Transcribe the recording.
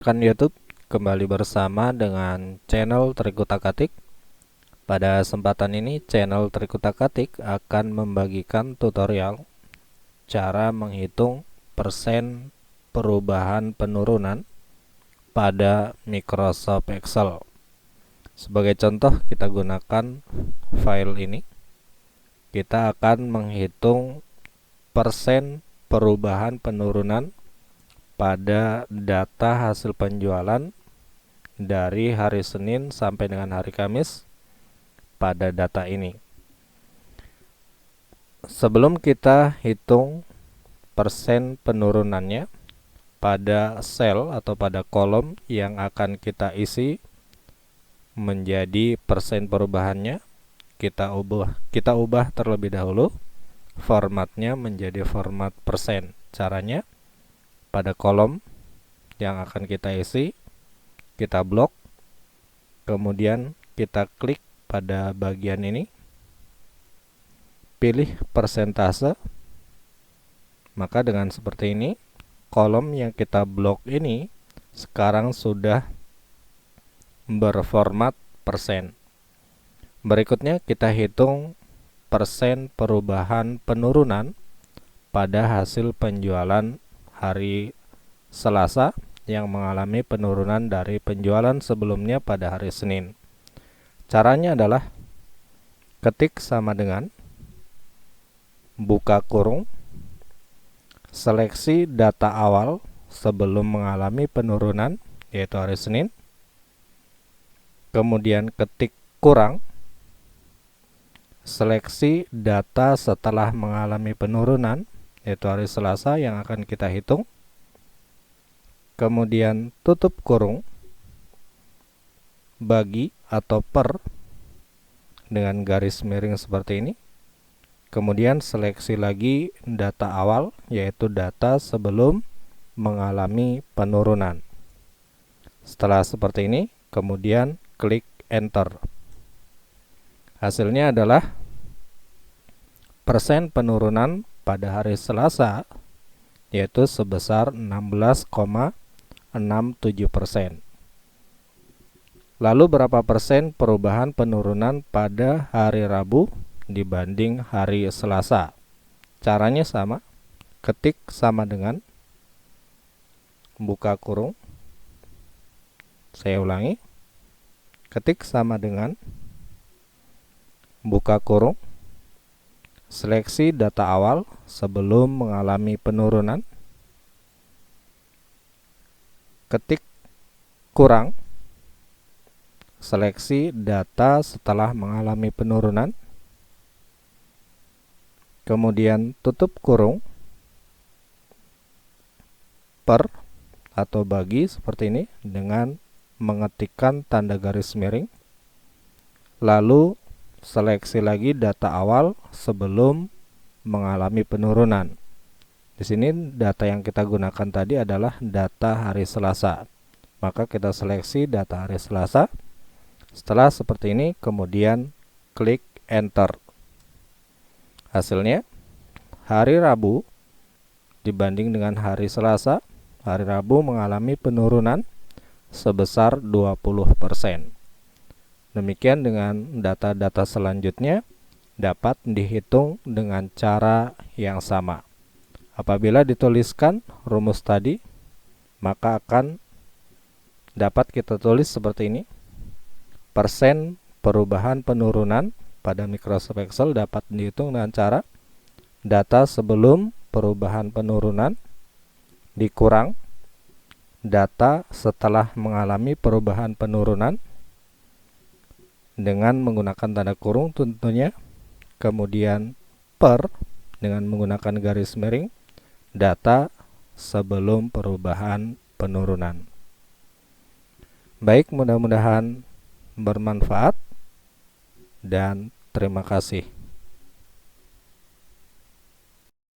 YouTube, kembali bersama dengan channel Trik Utak-Atik. Pada kesempatan ini channel Trik Utak-Atik akan membagikan tutorial cara menghitung persen perubahan penurunan pada Microsoft Excel. Sebagai contoh, kita gunakan file ini. Kita akan menghitung persen perubahan penurunan pada data hasil penjualan dari hari Senin sampai dengan hari Kamis pada data ini. Sebelum kita hitung persen penurunannya pada sel atau pada kolom yang akan kita isi menjadi persen perubahannya, kita ubah terlebih dahulu formatnya menjadi format persen. Caranya, pada kolom yang akan kita isi, kita blok, kemudian kita klik pada bagian ini, pilih persentase. Maka dengan seperti ini, kolom yang kita blok ini sekarang sudah berformat persen. Berikutnya kita hitung persen perubahan penurunan pada hasil penjualan hari Selasa yang mengalami penurunan dari penjualan sebelumnya pada hari Senin. Caranya adalah ketik sama dengan, buka kurung, seleksi data awal sebelum mengalami penurunan yaitu hari Senin, kemudian ketik kurang, seleksi data setelah mengalami penurunan yaitu hari Selasa yang akan kita hitung, kemudian tutup kurung, bagi atau per dengan garis miring seperti ini, kemudian seleksi lagi data awal yaitu data sebelum mengalami penurunan. Setelah seperti ini, kemudian klik enter. Hasilnya adalah persen penurunan pada hari Selasa yaitu sebesar 16,67%. Lalu berapa persen perubahan penurunan pada hari Rabu dibanding hari Selasa? Caranya sama, ketik sama dengan, buka kurung, saya ulangi, ketik sama dengan, buka kurung, seleksi data awal sebelum mengalami penurunan, ketik kurang, seleksi data setelah mengalami penurunan, kemudian tutup kurung, per atau bagi seperti ini dengan mengetikkan tanda garis miring, lalu seleksi lagi data awal sebelum mengalami penurunan. Di sini data yang kita gunakan tadi adalah data hari Selasa. Maka kita seleksi data hari Selasa. Setelah seperti ini, kemudian klik enter. Hasilnya, hari Rabu dibanding dengan hari Selasa, hari Rabu mengalami penurunan sebesar 20%. Demikian dengan data-data selanjutnya dapat dihitung dengan cara yang sama. Apabila dituliskan rumus tadi, maka akan dapat kita tulis seperti ini. Persen perubahan penurunan pada Microsoft Excel dapat dihitung dengan cara data sebelum perubahan penurunan dikurang data setelah mengalami perubahan penurunan dengan menggunakan tanda kurung tentunya, kemudian per dengan menggunakan garis miring, data sebelum perubahan penurunan. Baik, mudah-mudahan bermanfaat dan terima kasih.